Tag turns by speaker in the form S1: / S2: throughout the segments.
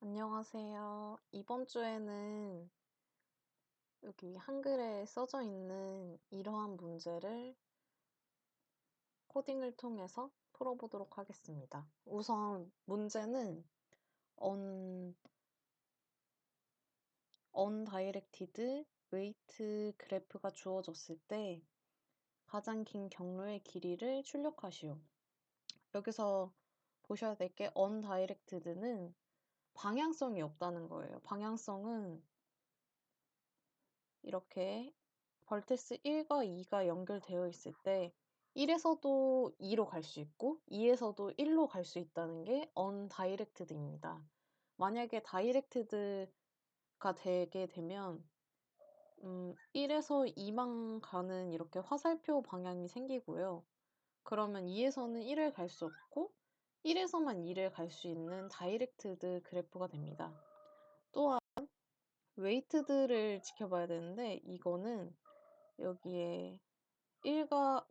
S1: 안녕하세요. 이번 주에는 여기 한글에 써져 있는 이러한 문제를 코딩을 통해서 풀어보도록 하겠습니다. 우선 문제는 on, undirected weight 그래프가 주어졌을 때 가장 긴 경로의 길이를 출력하시오. 여기서 보셔야 될 게 undirected는 방향성이 없다는 거예요. 방향성은 이렇게 벌테스 1과 2가 연결되어 있을 때 1에서도 2로 갈 수 있고 2에서도 1로 갈 수 있다는 게 undirected입니다. 만약에 directed가 되게 되면 1에서 2만 가는 이렇게 화살표 방향이 생기고요. 그러면 2에서는 1을 갈 수 없고 1에서만 2를 갈 수 있는 directed 그래프가 됩니다. 또한 weighted를 지켜봐야 되는데 이거는 여기에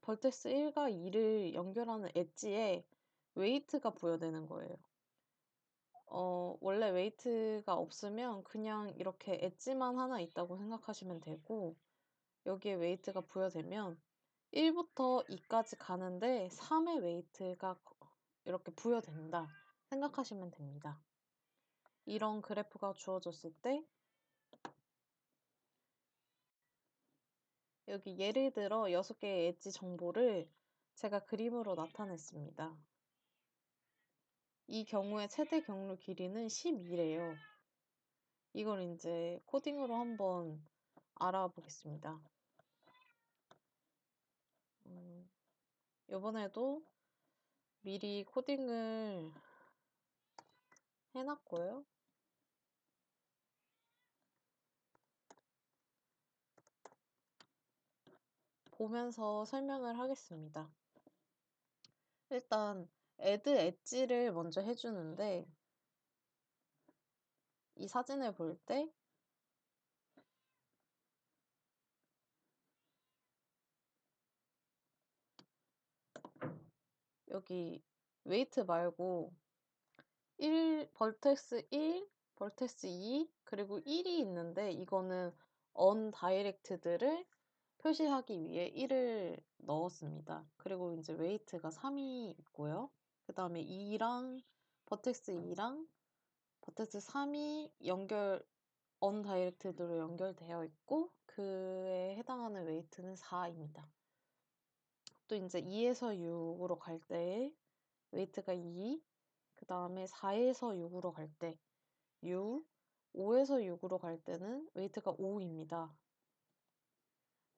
S1: 벌텍스 1과 2를 연결하는 엣지에 웨이트가 부여되는 거예요. 원래 웨이트가 없으면 그냥 이렇게 엣지만 하나 있다고 생각하시면 되고, 여기에 웨이트가 부여되면 1부터 2까지 가는데 3의 웨이트가 이렇게 부여된다 생각하시면 됩니다. 이런 그래프가 주어졌을 때 여기 예를 들어 6개의 엣지 정보를 제가 그림으로 나타냈습니다. 이 경우에 최대 경로 길이는 12래요. 이걸 이제 코딩으로 한번 알아보겠습니다. 이번에도 미리 코딩을 해놨고요. 보면서 설명을 하겠습니다. 일단 add 엣지를 먼저 해주는데 이 사진을 볼 때 여기 웨이트 말고 벌텍스 1, 벌텍스 2, 그리고 1이 있는데 이거는 undirected를 표시하기 위해 1을 넣었습니다. 그리고 이제 웨이트가 3이 있고요. 그 다음에 2랑 버텍스 2랑 버텍스 3이 undirected로 연결되어 있고 그에 해당하는 웨이트는 4입니다. 또 이제 2에서 6으로 갈 때의 웨이트가 2, 그 다음에 4에서 6으로 갈 때 6, 5에서 6으로 갈 때는 웨이트가 5입니다.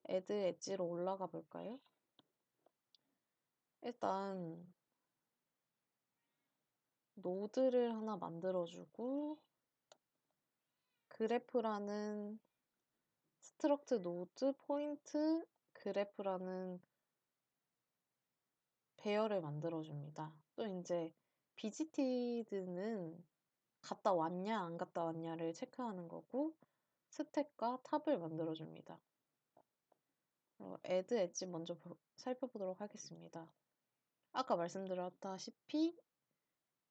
S1: add 엣지로 올라가 볼까요? 일단 노드를 하나 만들어주고 그래프라는 스트럭트 노드 포인트 그래프라는 배열을 만들어줍니다. 또 이제 visited는 갔다 왔냐 안 갔다 왔냐를 체크하는 거고 스택과 탑을 만들어줍니다. add 엣지 먼저 살펴보도록 하겠습니다. 아까 말씀드렸다시피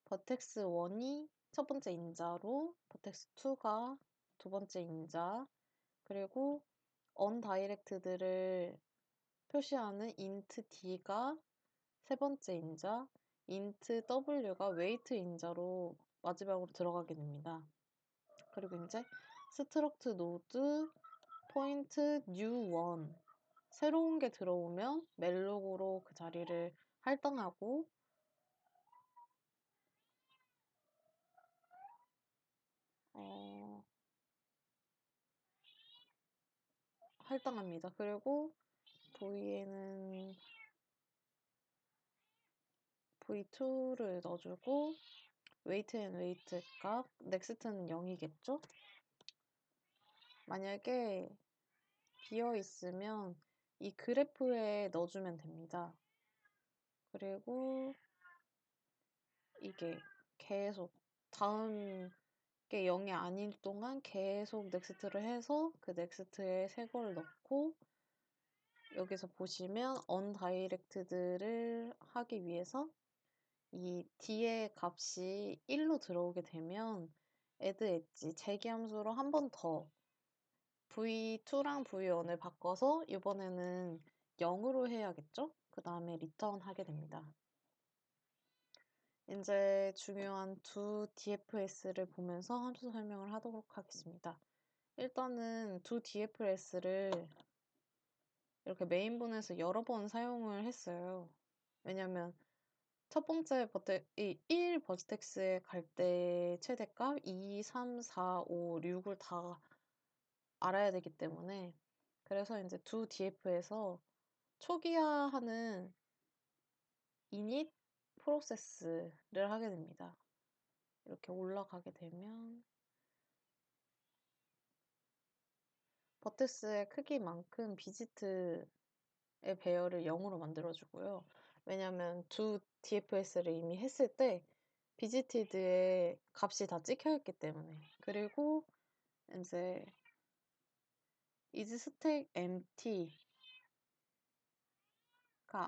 S1: 버텍스 1이 첫 번째 인자로 버텍스 2가 두 번째 인자 그리고 undirected를 표시하는 int d가 세 번째 인자 int w가 웨이트 인자로 마지막으로 들어가게 됩니다. 그리고 이제 스트럭트 노드 포인트 new one 새로운 게 들어오면 멜록으로 그 자리를 할당하고 할당합니다. 그리고 V에는 V2를 넣어주고 웨이트 앤 웨이트 값 넥스트는 0이겠죠? 만약에 비어 있으면 이 그래프에 넣어주면 됩니다. 그리고 이게 계속 다음 게 0이 아닐 동안 계속 넥스트를 해서 그 넥스트에 새 거를 넣고 여기서 보시면 undirected를 하기 위해서 이 d의 값이 1로 들어오게 되면 add 엣지 재기 함수로 한 번 더 v2랑 v1을 바꿔서 이번에는 0으로 해야겠죠? 그 다음에 return 하게 됩니다. 이제 중요한 두 DFS를 보면서 함수 설명을 하도록 하겠습니다. 일단은 두 DFS를 이렇게 메인본에서 여러 번 사용을 했어요. 왜냐면 첫 번째 이 1 버텍스에 갈 때 최대값 2, 3, 4, 5, 6을 다 알아야 되기 때문에 그래서 이제 두 DF에서 초기화하는 init 프로세스를 하게 됩니다. 이렇게 올라가게 되면 버텍스의 크기만큼 비지트의 배열을 0으로 만들어주고요. 왜냐면 두 DFS를 이미 했을 때 비지티드의 값이 다 찍혀있기 때문에. 그리고 이제 isStack empty가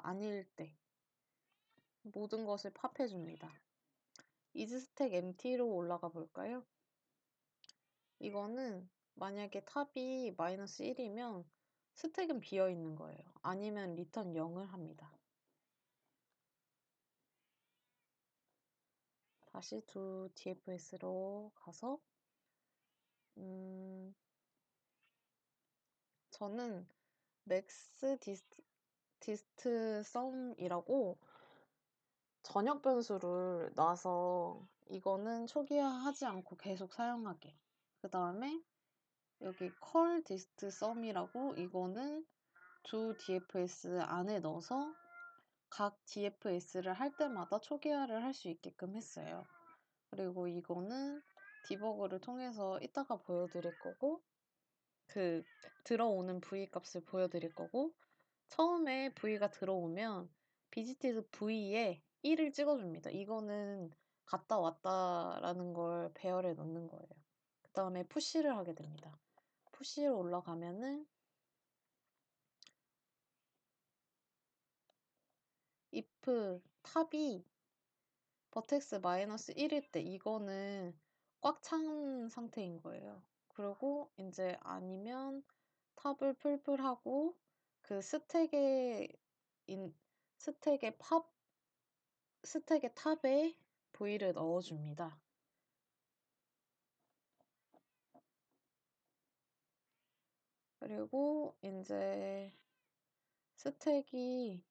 S1: 아닐 때 모든 것을 팝해줍니다. isStack empty로 올라가 볼까요? 이거는 만약에 탑이 마이너스 1이면 스택은 비어 있는 거예요. 아니면 리턴 0을 합니다. 다시 두 DFS로 가서 저는 맥스 디스트 썸이라고 전역 변수를 놔서 이거는 초기화하지 않고 계속 사용하게. 그 다음에 여기 컬 디스트 썸이라고 이거는 두 DFS 안에 넣어서 각 DFS를 할 때마다 초기화를 할 수 있게끔 했어요. 그리고 이거는 디버그를 통해서 이따가 보여드릴 거고 그 들어오는 V 값을 보여드릴 거고 처음에 V가 들어오면 비지티드 V에 1을 찍어줍니다. 이거는 갔다 왔다라는 걸 배열에 넣는 거예요. 그 다음에 푸시를 하게 됩니다. 푸시로 올라가면은 if 탑이 버텍스 마이너스 1일 때 이거는 꽉 찬 상태인 거예요. 그리고 이제 아니면 탑을 풀풀하고 그 스택의 스택의 탑에 V를 넣어줍니다. 그리고 이제 스택이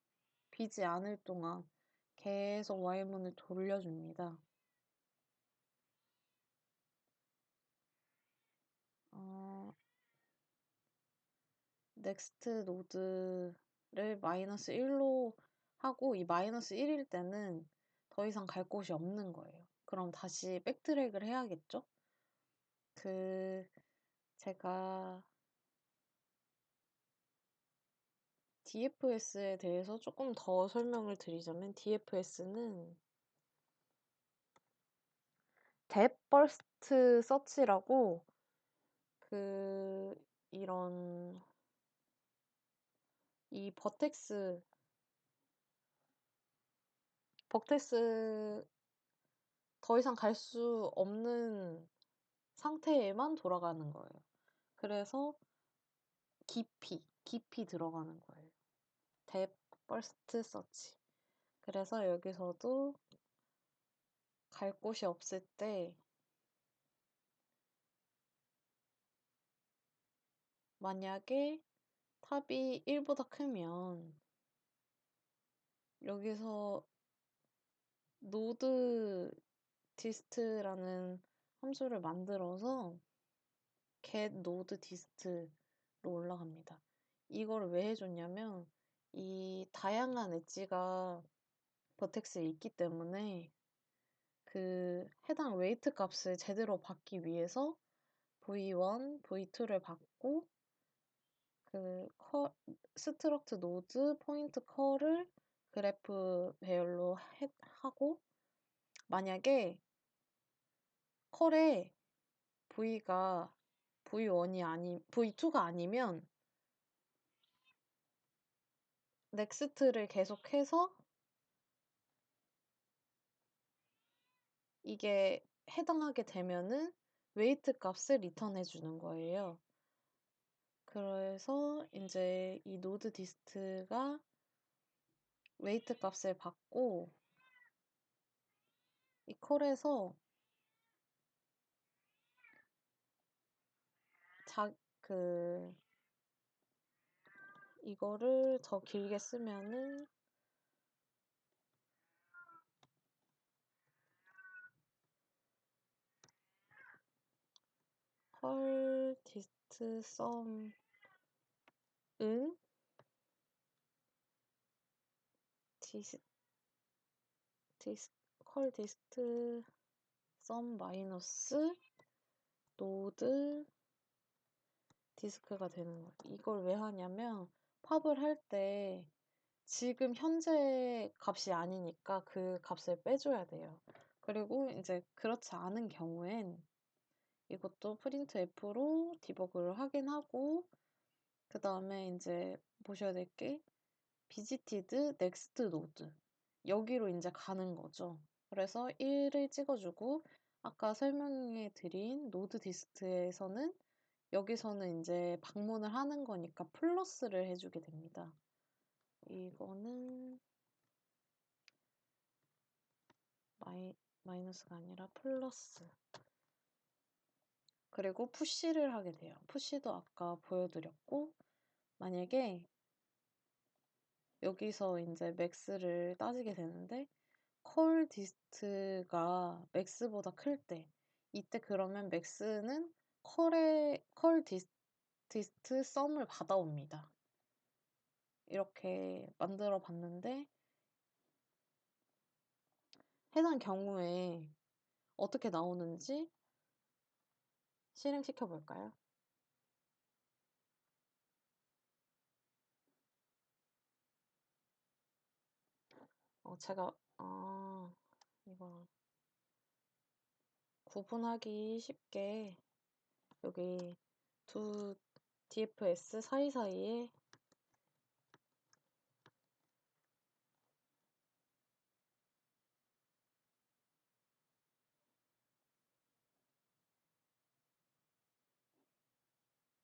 S1: 비지 않을 동안 계속 Y문을 돌려줍니다. 넥스트 노드를 마이너스 1로 하고 이 마이너스 1일 때는 더 이상 갈 곳이 없는 거예요. 그럼 다시 백트랙을 해야겠죠? 제가 DFS에 대해서 조금 더 설명을 드리자면 DFS는 Depth First Search라고 이런 이 버텍스 더 이상 갈 수 없는 상태에만 돌아가는 거예요. 그래서 깊이 들어가는 거예요. Depth First Search. 그래서 여기서도 갈 곳이 없을 때 만약에 탑이 1보다 크면 여기서 노드 디스트라는 함수를 만들어서 get node dist로 올라갑니다. 이걸 왜 해줬냐면 이 다양한 엣지가 버텍스에 있기 때문에 그 해당 웨이트 값을 제대로 받기 위해서 V1, V2를 받고 그 스트럭트 노드 포인트 컬을 그래프 배열로 하고 만약에 컬에 V가 V2가 아니면 넥스트를 계속해서 이게 해당하게 되면은 웨이트 값을 리턴해 주는 거예요. 그래서 인제 이 노드 디스트가 웨이트 값을 받고 이 컬에서 그 이거를 더 길게 쓰면은 컬 디스트 썸 은 디스 디스 컬 디스트 썸 마이너스 노드 디스크가 되는 거예요. 이걸 왜 하냐면 팝을 할 때 지금 현재 값이 아니니까 그 값을 빼줘야 돼요. 그리고 이제 그렇지 않은 경우엔 이것도 printf로 디버그를 확인하고 그 다음에 이제 보셔야 될 게 visited next node 여기로 이제 가는 거죠. 그래서 1을 찍어주고 아까 설명해 드린 노드 디스트에서는 여기서는 이제 방문을 하는 거니까 플러스를 해주게 됩니다. 이거는 마이너스가 아니라 플러스. 그리고 푸시를 하게 돼요. 푸시도 아까 보여드렸고, 만약에 여기서 이제 맥스를 따지게 되는데, 컬 디스트가 맥스보다 클 때, 이때 그러면 맥스는 컬 디스트 썸을 받아옵니다. 이렇게 만들어 봤는데, 해당 경우에 어떻게 나오는지 실행시켜 볼까요? 제가, 이거 구분하기 쉽게 여기 두 DFS 사이사이에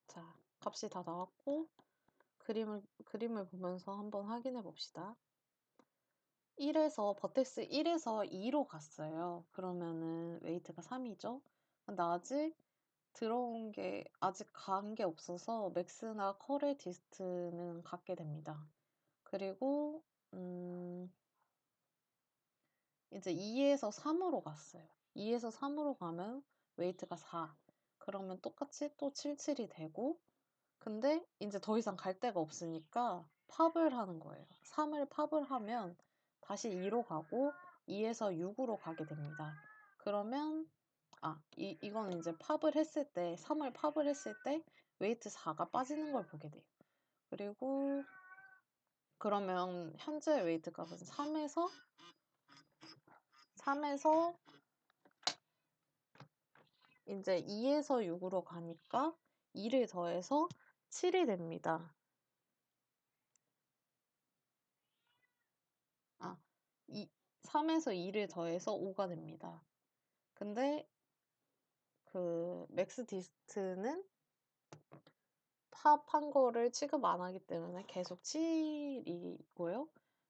S1: 자, 값이 다 나왔고 그림을 보면서 한번 확인해 봅시다. 1에서 버텍스 1에서 2로 갔어요. 그러면은 웨이트가 3이죠. 근데 아직 간 게 없어서 맥스나 컬의 디스트는 같게 됩니다. 그리고 이제 2에서 3으로 갔어요. 2에서 3으로 가면 웨이트가 4. 그러면 똑같이 또 77이 되고 근데 이제 더 이상 갈 데가 없으니까 팝을 하는 거예요. 3을 팝을 하면 다시 2로 가고 2에서 6으로 가게 됩니다. 그러면 이거는 이제 팝을 했을 때 3을 팝을 했을 때 웨이트 4가 빠지는 걸 보게 돼요. 그리고 그러면 현재 웨이트 값은 3에서 이제 2에서 6으로 가니까 2를 더해서 7이 됩니다. 3에서 2를 더해서 5가 됩니다. 근데 그 맥스 디스트는 팝한 거를 취급 안 하기 때문에 계속 7이고요.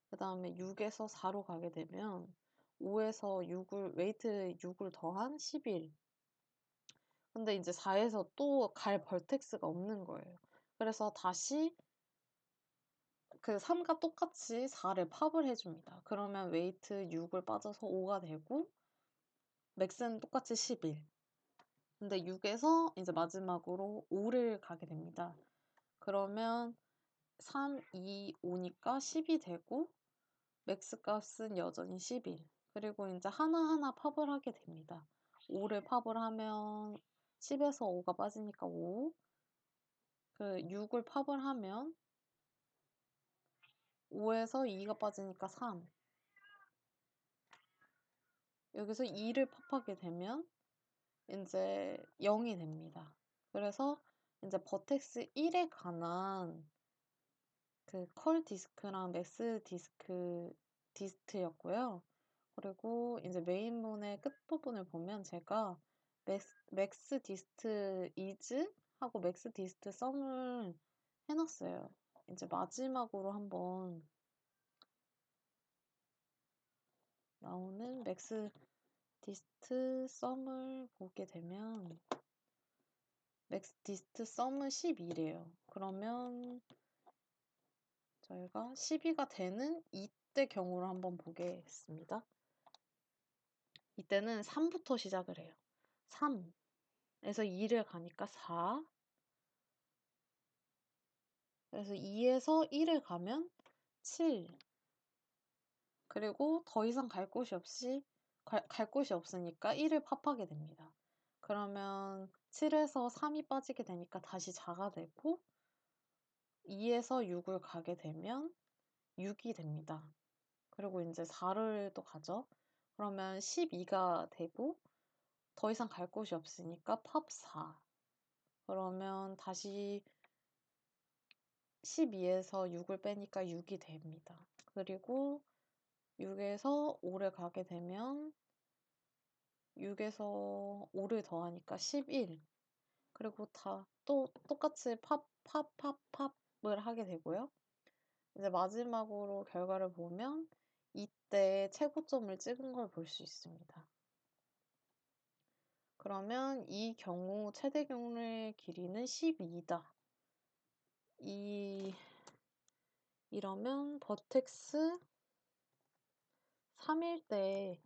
S1: 그 다음에 6에서 4로 가게 되면 5에서 웨이트 6을 더한 11. 근데 이제 4에서 또 갈 벌텍스가 없는 거예요. 그래서 다시 그 3과 똑같이 4를 팝을 해줍니다. 그러면 웨이트 6을 빠져서 5가 되고 맥스는 똑같이 11. 근데 6에서 이제 마지막으로 5를 가게 됩니다. 그러면 3, 2, 5니까 10이 되고 맥스 값은 여전히 11. 그리고 이제 하나하나 팝을 하게 됩니다. 5를 팝을 하면 10에서 5가 빠지니까 5. 그 6을 팝을 하면 5에서 2가 빠지니까 3. 여기서 2를 팝하게 되면 이제 0이 됩니다. 그래서 이제 버텍스 1에 관한 그 컬 디스크랑 맥스 디스트였고요. 그리고 이제 메인문의 끝부분을 보면 제가 맥스 디스트 이즈 하고 맥스 디스트 썸을 해놨어요. 이제 마지막으로 한번 나오는 맥스 디스트 썸을 보게 되면 맥스 디스트 썸은 12래요. 그러면 저희가 12가 되는 이때 경우를 한번 보겠습니다. 이때는 3부터 시작을 해요. 3에서 2를 가니까 4. 그래서 2에서 1을 가면 7. 그리고 더 이상 갈 곳이 없으니까 1을 팝하게 됩니다. 그러면 7에서 3이 빠지게 되니까 다시 4가 되고 2에서 6을 가게 되면 6이 됩니다. 그리고 이제 4를 또 가죠. 그러면 12가 되고 더 이상 갈 곳이 없으니까 팝 4. 그러면 다시 12에서 6을 빼니까 6이 됩니다. 그리고 6에서 5를 가게 되면 6에서 5를 더하니까 11. 그리고 다 또 똑같이 팝을 하게 되고요. 이제 마지막으로 결과를 보면 이때 최고점을 찍은 걸 볼 수 있습니다. 그러면 이 경우 최대 경로의 길이는 12다. 이러면 버텍스 3일 때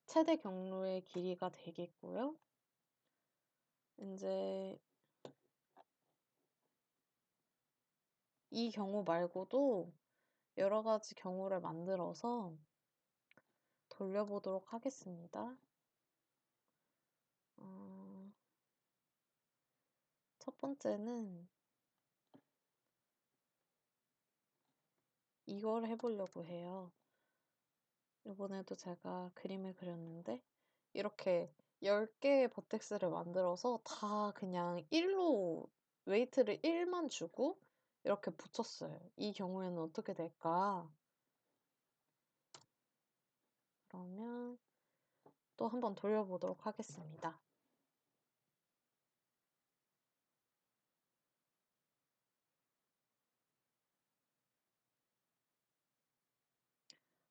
S1: 최대 경로의 길이가 되겠고요. 이제 이 경우 말고도 여러 가지 경우를 만들어서 돌려보도록 하겠습니다. 첫 번째는 이걸 해보려고 해요. 이번에도 제가 그림을 그렸는데 이렇게 10개의 버텍스를 만들어서 다 그냥 1로 웨이트를 1만 주고 이렇게 붙였어요. 이 경우에는 어떻게 될까? 그러면 또 한번 돌려보도록 하겠습니다.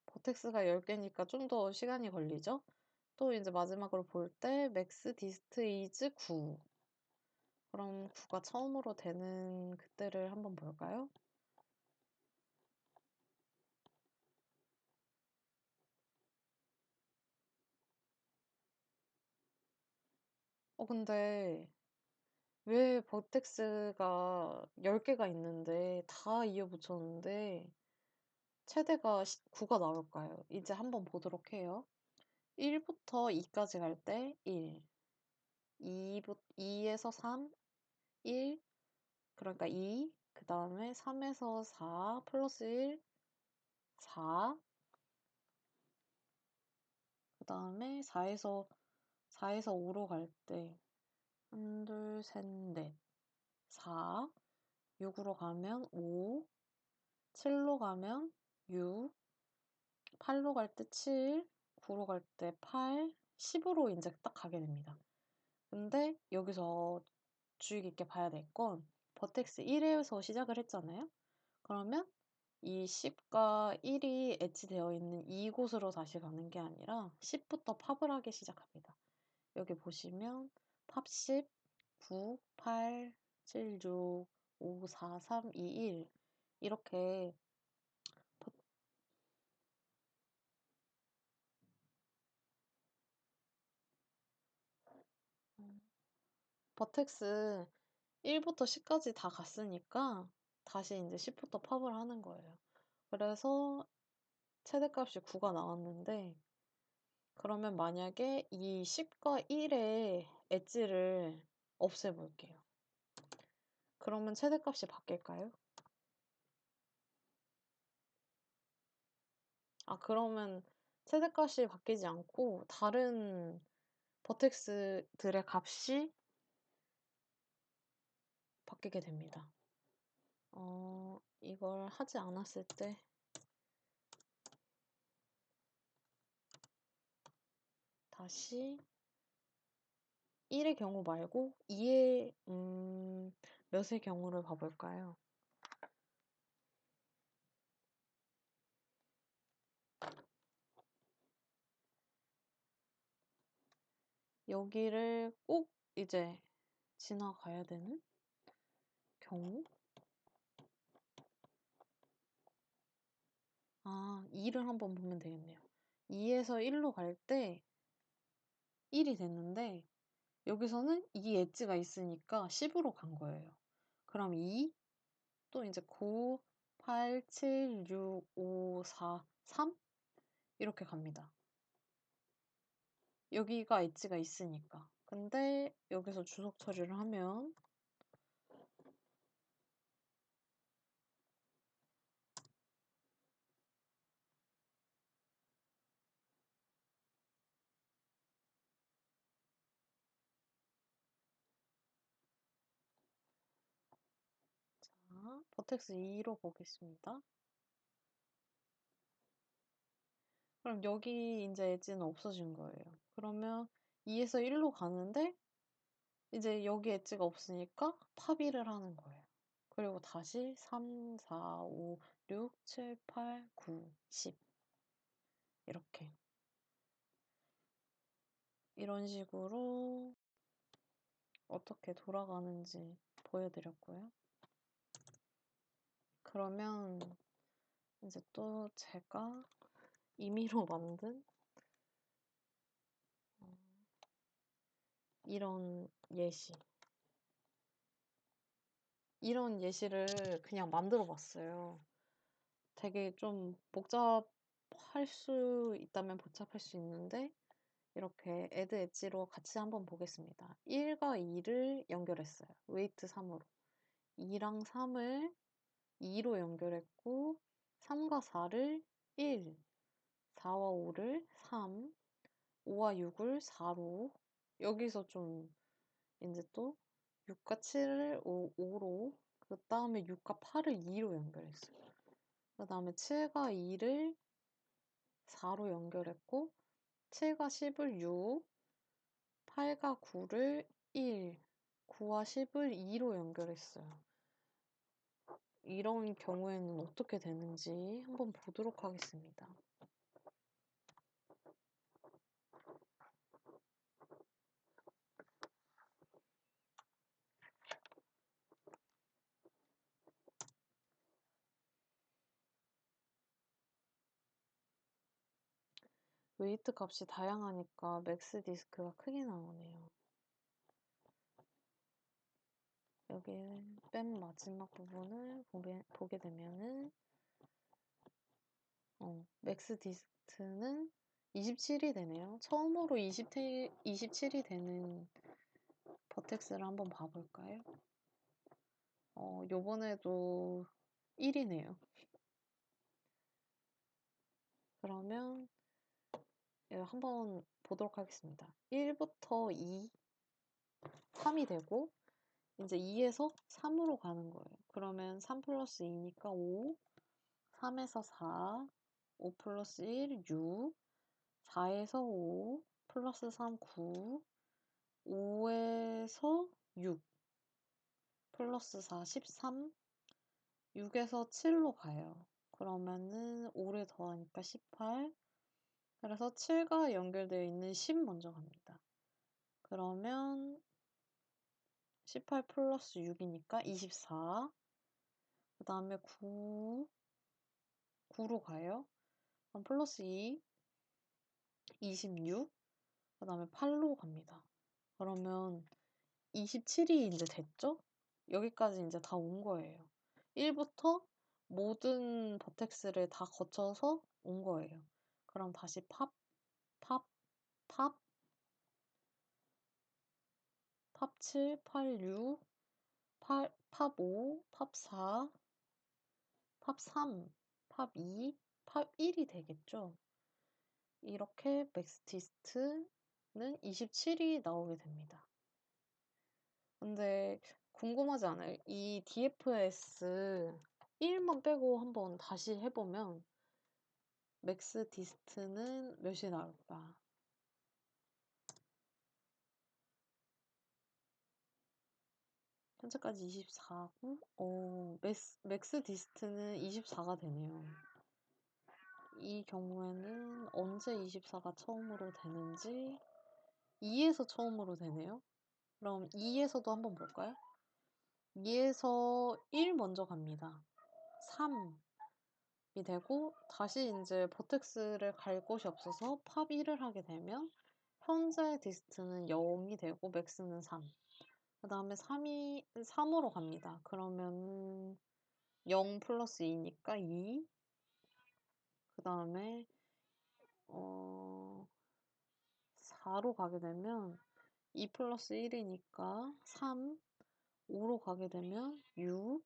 S1: 버텍스가 10개니까 좀 더 시간이 걸리죠? 또 이제 마지막으로 볼 때 맥스 디스트 이즈 9. 그럼 9가 처음으로 되는 그때를 한번 볼까요? 근데 왜 버텍스가 10개가 있는데 다 이어붙였는데 최대가 9가 나올까요? 이제 한번 보도록 해요. 1부터 2까지 갈 때 1, 2에서 3, 1, 그러니까 2, 그 다음에 3에서 4 플러스 1, 4, 그 다음에 4에서 5로 갈 때 1, 2, 3, 4, 4, 6으로 가면 5, 7로 가면 6, 8로 갈 때 7, 9로 갈 때 8, 10으로 이제 딱 가게 됩니다. 근데 여기서 주의 깊게 봐야 될 건 버텍스 1에서 시작을 했잖아요. 그러면 이 10과 1이 애치되어 있는 이곳으로 다시 가는 게 아니라 10부터 팝을 하기 시작합니다. 여기 보시면 팝 10, 9, 8, 7, 6, 5, 4, 3, 2, 1 이렇게 버텍스 1부터 10까지 다 갔으니까 다시 이제 10부터 팝을 하는 거예요. 그래서 최대값이 9가 나왔는데 그러면 만약에 이 10과 1의 엣지를 없애볼게요. 그러면 최대값이 바뀔까요? 그러면 최대값이 바뀌지 않고 다른 버텍스들의 값이 바뀌게 됩니다. 이걸 하지 않았을 때 다시 1의 경우 말고 2의 몇의 경우를 봐볼까요? 여기를 꼭 이제 지나가야 되는 경우? 2를 한번 보면 되겠네요. 2에서 1로 갈 때 1이 됐는데 여기서는 이 엣지가 있으니까 10으로 간 거예요. 그럼 2, 또 이제 9, 8, 7, 6, 5, 4, 3 이렇게 갑니다. 여기가 엣지가 있으니까. 근데 여기서 주석 처리를 하면 자, 버텍스 2로 보겠습니다. 그럼 여기 이제 엣지는 없어진 거예요. 그러면 2에서 1로 가는데 이제 여기 엣지가 없으니까 팝1을 하는 거예요. 그리고 다시 3, 4, 5, 6, 7, 8, 9, 10 이렇게 이런 식으로 어떻게 돌아가는지 보여드렸고요. 그러면 이제 또 제가 임의로 만든 이런 예시 이런 예시를 그냥 만들어 봤어요. 되게 좀 복잡할 수 있다면 복잡할 수 있는데 이렇게 add 엣지로 같이 한번 보겠습니다. 1과 2를 연결했어요. 웨이트 3으로. 2랑 3을 2로 연결했고 3과 4를 1, 4와 5를 3, 5와 6을 4로 여기서 좀 이제 또 6과 7을 5로 그 다음에 6과 8을 2로 연결했어요. 그 다음에 7과 2를 4로 연결했고 7과 10을 6, 8과 9를 1, 9와 10을 2로 연결했어요. 이런 경우에는 어떻게 되는지 한번 보도록 하겠습니다. 웨이트 값이 다양하니까 맥스 디스크가 크게 나오네요. 여기 맨 마지막 부분을 보게 되면은 맥스 디스크는 27이 되네요. 처음으로 27이 되는 버텍스를 한번 봐볼까요? 요번에도 1이네요. 그러면 한번 보도록 하겠습니다. 1부터 2, 3이 되고 이제 2에서 3으로 가는 거예요. 그러면 3 플러스 2니까 5, 3에서 4, 5 플러스 1, 6, 4에서 5, 플러스 3, 9, 5에서 6, 플러스 4, 13, 6에서 7로 가요. 그러면은 5를 더하니까 18, 그래서 7과 연결되어 있는 10 먼저 갑니다. 그러면 18 플러스 6이니까 24, 그 다음에 9로 가요. 그럼 플러스 2, 26, 그 다음에 8로 갑니다. 그러면 27이 이제 됐죠? 여기까지 이제 다 온 거예요. 1부터 모든 버텍스를 다 거쳐서 온 거예요. 그럼 다시 팝, 팝, 팝, 팝 7, 8, 6, 팝 5, 팝 4, 팝 3, 팝 2, 팝 1이 되겠죠? 이렇게 맥스티스트는 27이 나오게 됩니다. 근데 궁금하지 않아요? 이 DFS 1만 빼고 한번 다시 해보면 맥스 디스트는 몇이 나올까? 현재까지 24고 맥스 디스트는 24가 되네요. 이 경우에는 언제 24가 처음으로 되는지 2에서 처음으로 되네요. 그럼 2에서도 한번 볼까요? 2에서 1 먼저 갑니다. 3이 되고 다시 이제 버텍스를 갈 곳이 없어서 팝 1을 하게 되면 현재 디스트는 0이 되고 맥스는 3. 그 다음에 3으로 갑니다. 그러면 0 플러스 2니까 2. 그 다음에 4로 가게 되면 2 플러스 1이니까 3. 5로 가게 되면 6.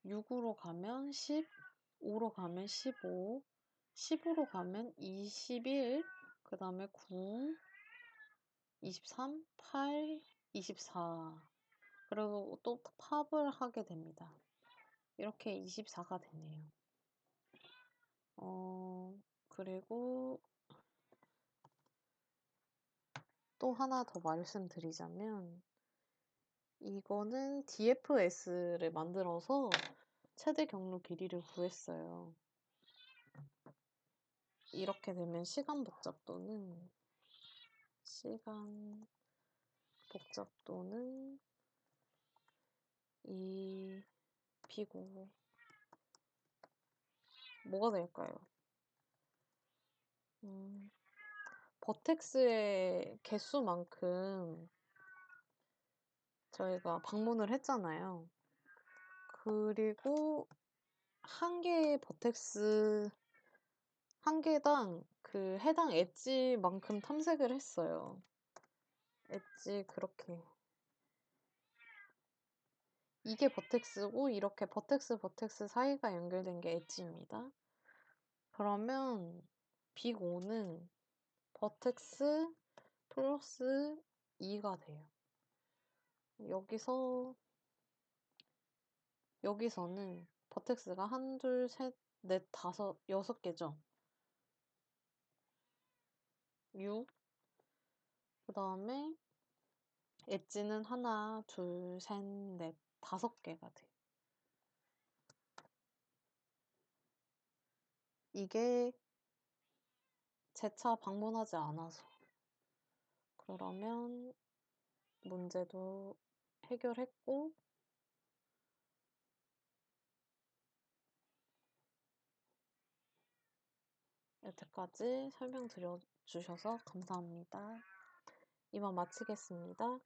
S1: 6으로 가면 10. 5로 가면 15. 10으로 가면 21. 그 다음에 9. 23. 8. 24. 그리고 또 팝을 하게 됩니다. 이렇게 24가 되네요. 그리고 또 하나 더 말씀드리자면 이거는 DFS를 만들어서 최대 경로 길이를 구했어요. 이렇게 되면 시간 복잡도는 이 B고 뭐가 될까요? 버텍스의 개수만큼 저희가 방문을 했잖아요. 그리고 한 개의 버텍스 한 개당 그 해당 엣지만큼 탐색을 했어요. 엣지 그렇게 이게 버텍스고 이렇게 버텍스 사이가 연결된 게 엣지입니다. 그러면 빅 O는 버텍스 플러스 2가 돼요. 여기서는 버텍스가 1, 2, 3, 4, 5, 6개죠. 6. 그 다음에 엣지는 1, 2, 3, 4, 5개가 돼요. 이게 재차 방문하지 않아서. 그러면 문제도 해결했고 여태까지 설명드려 주셔서 감사합니다. 이만 마치겠습니다.